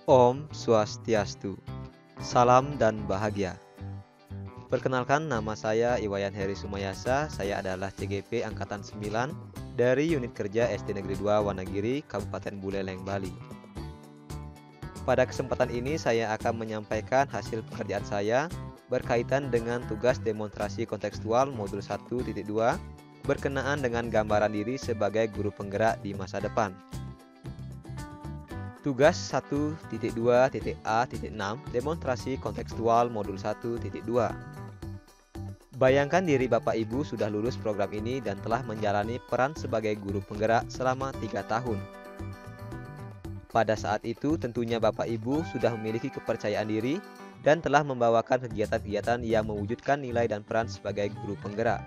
Om Swastiastu. Salam dan bahagia. Perkenalkan, nama saya Iwayan Heri Sumayasa. Saya adalah CGP Angkatan 9 dari Unit Kerja SD Negeri 2 Wanagiri, Kabupaten Buleleng, Bali. Pada kesempatan ini saya akan menyampaikan hasil pekerjaan saya berkaitan dengan tugas demonstrasi kontekstual modul 1.2 berkenaan dengan gambaran diri sebagai guru penggerak di masa depan. Tugas 1.2.A.6 Demonstrasi kontekstual modul 1.2. Bayangkan diri Bapak Ibu sudah lulus program ini dan telah menjalani peran sebagai guru penggerak selama 3 tahun. Pada saat itu tentunya Bapak Ibu sudah memiliki kepercayaan diri dan telah membawakan kegiatan-kegiatan yang mewujudkan nilai dan peran sebagai guru penggerak.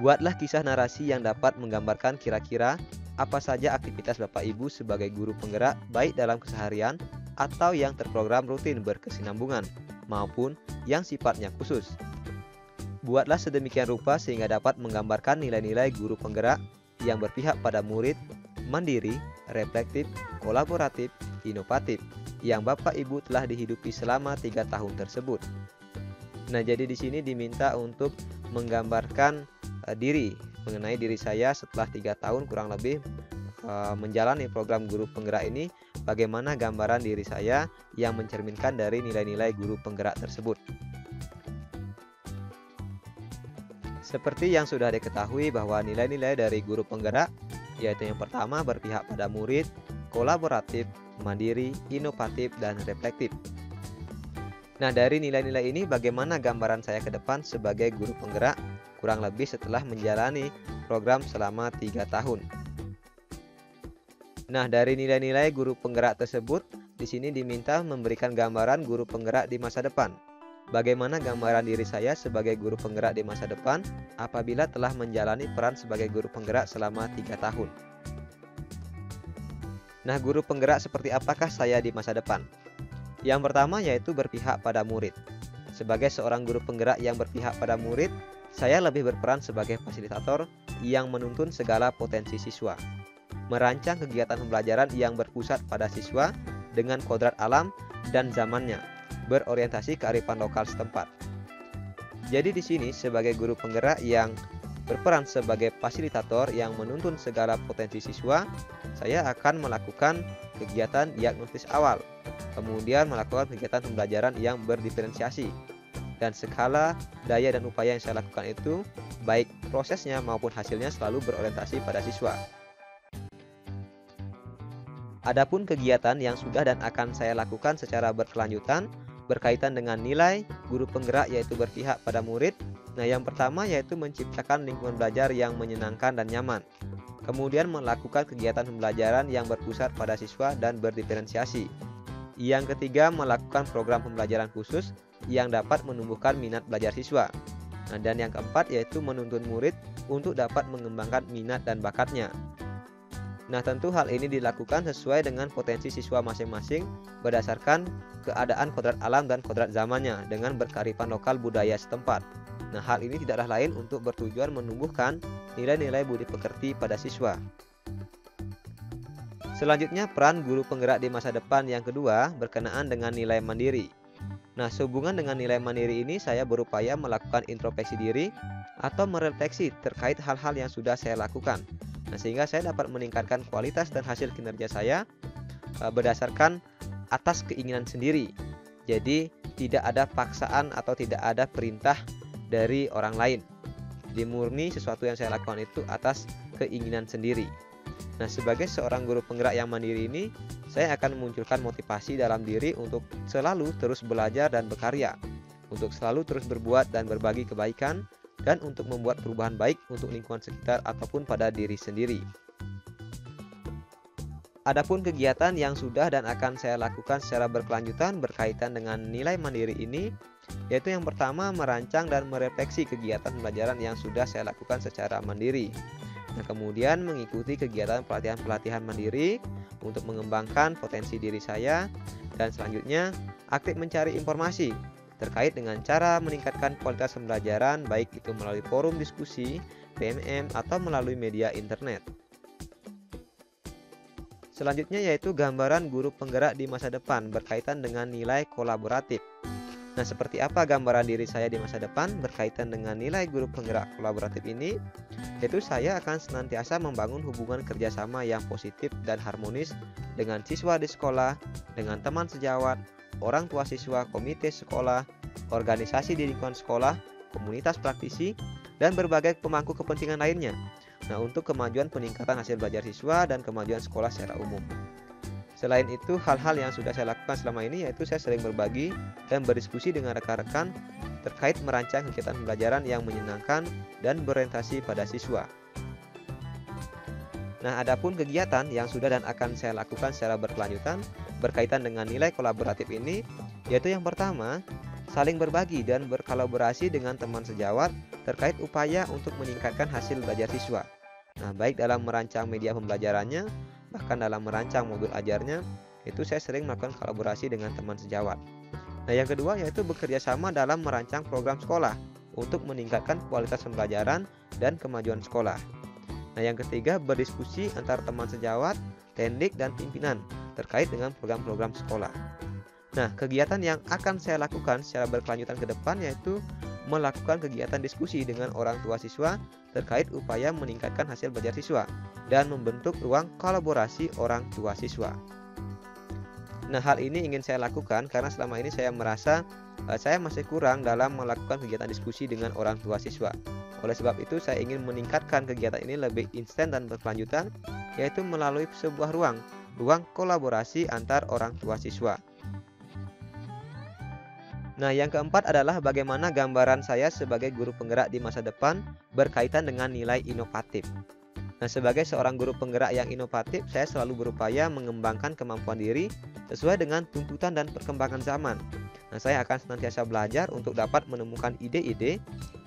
Buatlah kisah narasi yang dapat menggambarkan kira-kira apa saja aktivitas Bapak Ibu sebagai guru penggerak baik dalam keseharian atau yang terprogram rutin berkesinambungan maupun yang sifatnya khusus. Buatlah sedemikian rupa sehingga dapat menggambarkan nilai-nilai guru penggerak yang berpihak pada murid, mandiri, reflektif, kolaboratif, inovatif yang Bapak Ibu telah dihidupi selama 3 tahun tersebut. Nah, jadi di sini diminta untuk menggambarkan mengenai diri saya setelah 3 tahun kurang lebih menjalani program guru penggerak ini, bagaimana gambaran diri saya yang mencerminkan dari nilai-nilai guru penggerak tersebut. Seperti yang sudah diketahui bahwa nilai-nilai dari guru penggerak yaitu yang pertama berpihak pada murid, kolaboratif, mandiri, inovatif, dan reflektif. Nah, dari nilai-nilai ini bagaimana gambaran saya ke depan sebagai guru penggerak kurang lebih setelah menjalani program selama 3 tahun. Nah, dari nilai-nilai guru penggerak tersebut, di sini diminta memberikan gambaran guru penggerak di masa depan. Bagaimana gambaran diri saya sebagai guru penggerak di masa depan apabila telah menjalani peran sebagai guru penggerak selama 3 tahun. Nah, guru penggerak seperti apakah saya di masa depan? Yang pertama yaitu berpihak pada murid. Sebagai seorang guru penggerak yang berpihak pada murid, saya lebih berperan sebagai fasilitator yang menuntun segala potensi siswa. Merancang kegiatan pembelajaran yang berpusat pada siswa dengan kodrat alam dan zamannya, berorientasi kearifan lokal setempat. Jadi di sini sebagai guru penggerak yang berperan sebagai fasilitator yang menuntun segala potensi siswa, saya akan melakukan kegiatan diagnosis awal, kemudian melakukan kegiatan pembelajaran yang berdiferensiasi, dan skala daya dan upaya yang saya lakukan itu baik prosesnya maupun hasilnya selalu berorientasi pada siswa. Adapun kegiatan yang sudah dan akan saya lakukan secara berkelanjutan berkaitan dengan nilai guru penggerak yaitu berpihak pada murid. Nah, yang pertama yaitu menciptakan lingkungan belajar yang menyenangkan dan nyaman. Kemudian melakukan kegiatan pembelajaran yang berpusat pada siswa dan berdiferensiasi. Yang ketiga, melakukan program pembelajaran khusus yang dapat menumbuhkan minat belajar siswa. Nah, dan yang keempat yaitu menuntun murid untuk dapat mengembangkan minat dan bakatnya. Nah, tentu hal ini dilakukan sesuai dengan potensi siswa masing-masing berdasarkan keadaan kodrat alam dan kodrat zamannya dengan berkearifan lokal budaya setempat. Nah, hal ini tidaklah lain untuk bertujuan menumbuhkan nilai-nilai budi pekerti pada siswa. Selanjutnya, peran guru penggerak di masa depan yang kedua berkenaan dengan nilai mandiri. Nah, sehubungan dengan nilai mandiri ini saya berupaya melakukan introspeksi diri atau merefleksi terkait hal-hal yang sudah saya lakukan. Nah, sehingga saya dapat meningkatkan kualitas dan hasil kinerja saya berdasarkan atas keinginan sendiri. Jadi tidak ada paksaan atau tidak ada perintah dari orang lain. Dimurni sesuatu yang saya lakukan itu atas keinginan sendiri. Nah, sebagai seorang guru penggerak yang mandiri ini, saya akan memunculkan motivasi dalam diri untuk selalu terus belajar dan berkarya, untuk selalu terus berbuat dan berbagi kebaikan, dan untuk membuat perubahan baik untuk lingkungan sekitar ataupun pada diri sendiri. Adapun kegiatan yang sudah dan akan saya lakukan secara berkelanjutan berkaitan dengan nilai mandiri ini, yaitu yang pertama merancang dan merefleksi kegiatan pembelajaran yang sudah saya lakukan secara mandiri. Nah, kemudian mengikuti kegiatan pelatihan-pelatihan mandiri untuk mengembangkan potensi diri saya, dan selanjutnya aktif mencari informasi terkait dengan cara meningkatkan kualitas pembelajaran baik itu melalui forum diskusi, PMM, atau melalui media internet. Selanjutnya yaitu gambaran guru penggerak di masa depan berkaitan dengan nilai kolaboratif. Nah, seperti apa gambaran diri saya di masa depan berkaitan dengan nilai guru penggerak kolaboratif ini? Yaitu saya akan senantiasa membangun hubungan kerjasama yang positif dan harmonis dengan siswa di sekolah, dengan teman sejawat, orang tua siswa, komite sekolah, organisasi di lingkungan sekolah, komunitas praktisi, dan berbagai pemangku kepentingan lainnya. Nah, untuk kemajuan peningkatan hasil belajar siswa dan kemajuan sekolah secara umum. Selain itu, hal-hal yang sudah saya lakukan selama ini yaitu saya sering berbagi dan berdiskusi dengan rekan-rekan terkait merancang kegiatan pembelajaran yang menyenangkan dan berorientasi pada siswa. Nah, adapun kegiatan yang sudah dan akan saya lakukan secara berkelanjutan berkaitan dengan nilai kolaboratif ini, yaitu yang pertama, saling berbagi dan berkolaborasi dengan teman sejawat terkait upaya untuk meningkatkan hasil belajar siswa. Nah, baik dalam merancang media pembelajarannya, bahkan dalam merancang modul ajarnya, itu saya sering melakukan kolaborasi dengan teman sejawat. Nah, yang kedua yaitu bekerja sama dalam merancang program sekolah untuk meningkatkan kualitas pembelajaran dan kemajuan sekolah. Nah, yang ketiga berdiskusi antar teman sejawat, tendik, dan pimpinan terkait dengan program-program sekolah. Nah, kegiatan yang akan saya lakukan secara berkelanjutan ke depan yaitu melakukan kegiatan diskusi dengan orang tua siswa terkait upaya meningkatkan hasil belajar siswa dan membentuk ruang kolaborasi orang tua siswa. Nah, hal ini ingin saya lakukan karena selama ini saya merasa saya masih kurang dalam melakukan kegiatan diskusi dengan orang tua siswa. Oleh sebab itu, saya ingin meningkatkan kegiatan ini lebih instan dan berkelanjutan, yaitu melalui sebuah ruang kolaborasi antar orang tua siswa. Nah, yang keempat adalah bagaimana gambaran saya sebagai guru penggerak di masa depan berkaitan dengan nilai inovatif. Nah, sebagai seorang guru penggerak yang inovatif, saya selalu berupaya mengembangkan kemampuan diri sesuai dengan tuntutan dan perkembangan zaman. Nah, saya akan senantiasa belajar untuk dapat menemukan ide-ide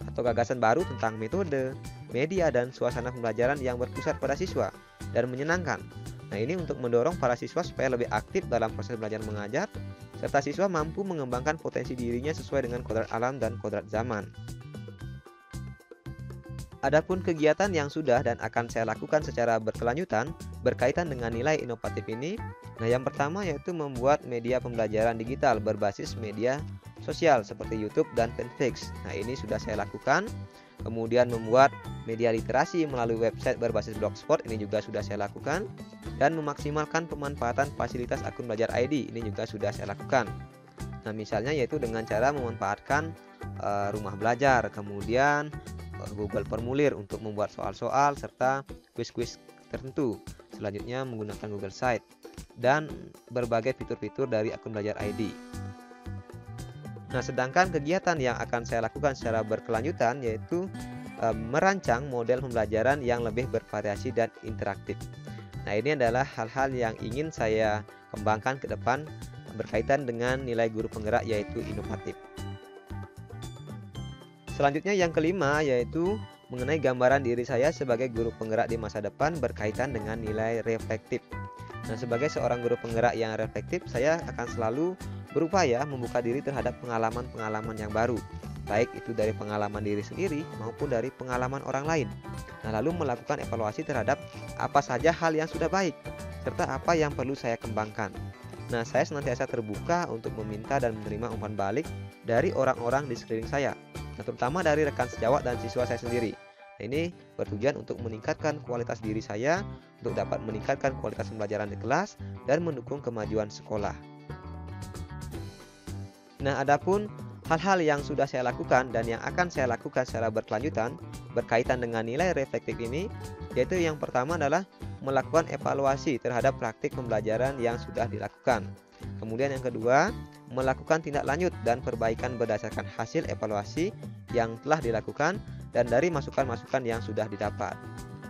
atau gagasan baru tentang metode, media, dan suasana pembelajaran yang berpusat pada siswa dan menyenangkan. Nah, ini untuk mendorong para siswa supaya lebih aktif dalam proses belajar mengajar, serta siswa mampu mengembangkan potensi dirinya sesuai dengan kodrat alam dan kodrat zaman. Adapun kegiatan yang sudah dan akan saya lakukan secara berkelanjutan berkaitan dengan nilai inovatif ini, nah yang pertama yaitu membuat media pembelajaran digital berbasis media sosial seperti YouTube dan Fanpage. Nah, ini sudah saya lakukan. Kemudian membuat media literasi melalui website berbasis blogspot, ini juga sudah saya lakukan. Dan memaksimalkan pemanfaatan fasilitas akun belajar ID, ini juga sudah saya lakukan. Nah, misalnya yaitu dengan cara memanfaatkan rumah belajar, kemudian Google Formulir untuk membuat soal-soal serta kuis-kuis tertentu. Selanjutnya menggunakan Google Site dan berbagai fitur-fitur dari akun belajar ID. Nah, sedangkan kegiatan yang akan saya lakukan secara berkelanjutan yaitu merancang model pembelajaran yang lebih bervariasi dan interaktif. Nah, ini adalah hal-hal yang ingin saya kembangkan ke depan berkaitan dengan nilai guru penggerak yaitu inovatif. Selanjutnya yang kelima yaitu mengenai gambaran diri saya sebagai guru penggerak di masa depan berkaitan dengan nilai reflektif. Nah, sebagai seorang guru penggerak yang reflektif, saya akan selalu berupaya membuka diri terhadap pengalaman-pengalaman yang baru, baik itu dari pengalaman diri sendiri maupun dari pengalaman orang lain. Nah, lalu melakukan evaluasi terhadap apa saja hal yang sudah baik, serta apa yang perlu saya kembangkan. Nah, saya senantiasa terbuka untuk meminta dan menerima umpan balik dari orang-orang di sekeliling saya, nah, terutama dari rekan sejawat dan siswa saya sendiri. Nah, ini bertujuan untuk meningkatkan kualitas diri saya, untuk dapat meningkatkan kualitas pembelajaran di kelas, dan mendukung kemajuan sekolah. Nah, adapun hal-hal yang sudah saya lakukan dan yang akan saya lakukan secara berkelanjutan berkaitan dengan nilai reflektif ini, yaitu yang pertama adalah melakukan evaluasi terhadap praktik pembelajaran yang sudah dilakukan. Kemudian yang kedua, melakukan tindak lanjut dan perbaikan berdasarkan hasil evaluasi yang telah dilakukan dan dari masukan-masukan yang sudah didapat.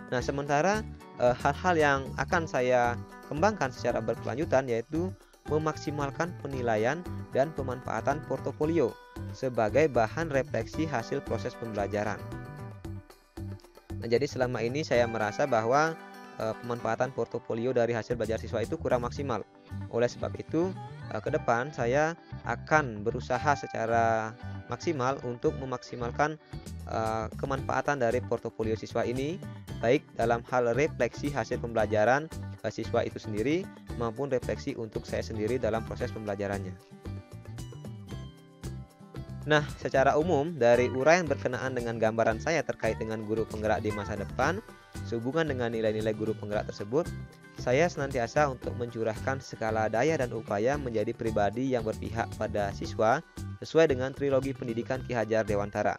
Nah, sementara hal-hal yang akan saya kembangkan secara berkelanjutan yaitu memaksimalkan penilaian dan pemanfaatan portofolio sebagai bahan refleksi hasil proses pembelajaran. Nah, jadi selama ini saya merasa bahwa pemanfaatan portofolio dari hasil belajar siswa itu kurang maksimal. Oleh sebab itu, ke depan saya akan berusaha secara maksimal untuk memaksimalkan kemanfaatan dari portofolio siswa ini, baik dalam hal refleksi hasil pembelajaran siswa itu sendiri maupun refleksi untuk saya sendiri dalam proses pembelajarannya. Nah, secara umum dari uraian berkenaan dengan gambaran saya terkait dengan guru penggerak di masa depan, sehubungan dengan nilai-nilai guru penggerak tersebut, saya senantiasa untuk mencurahkan segala daya dan upaya menjadi pribadi yang berpihak pada siswa sesuai dengan trilogi pendidikan Ki Hajar Dewantara.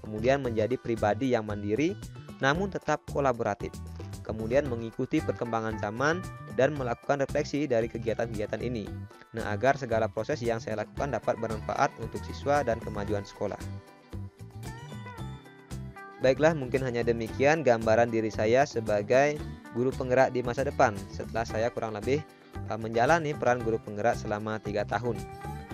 Kemudian menjadi pribadi yang mandiri namun tetap kolaboratif. Kemudian mengikuti perkembangan zaman dan melakukan refleksi dari kegiatan-kegiatan ini. Nah, agar segala proses yang saya lakukan dapat bermanfaat untuk siswa dan kemajuan sekolah. Baiklah, mungkin hanya demikian gambaran diri saya sebagai guru penggerak di masa depan setelah saya kurang lebih menjalani peran guru penggerak selama 3 tahun.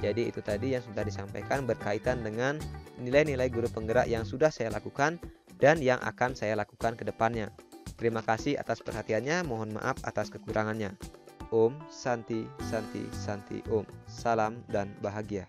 Jadi itu tadi yang sudah disampaikan berkaitan dengan nilai-nilai guru penggerak yang sudah saya lakukan dan yang akan saya lakukan ke depannya. Terima kasih atas perhatiannya, mohon maaf atas kekurangannya. Om Santi Santi Santi Om. Salam dan bahagia.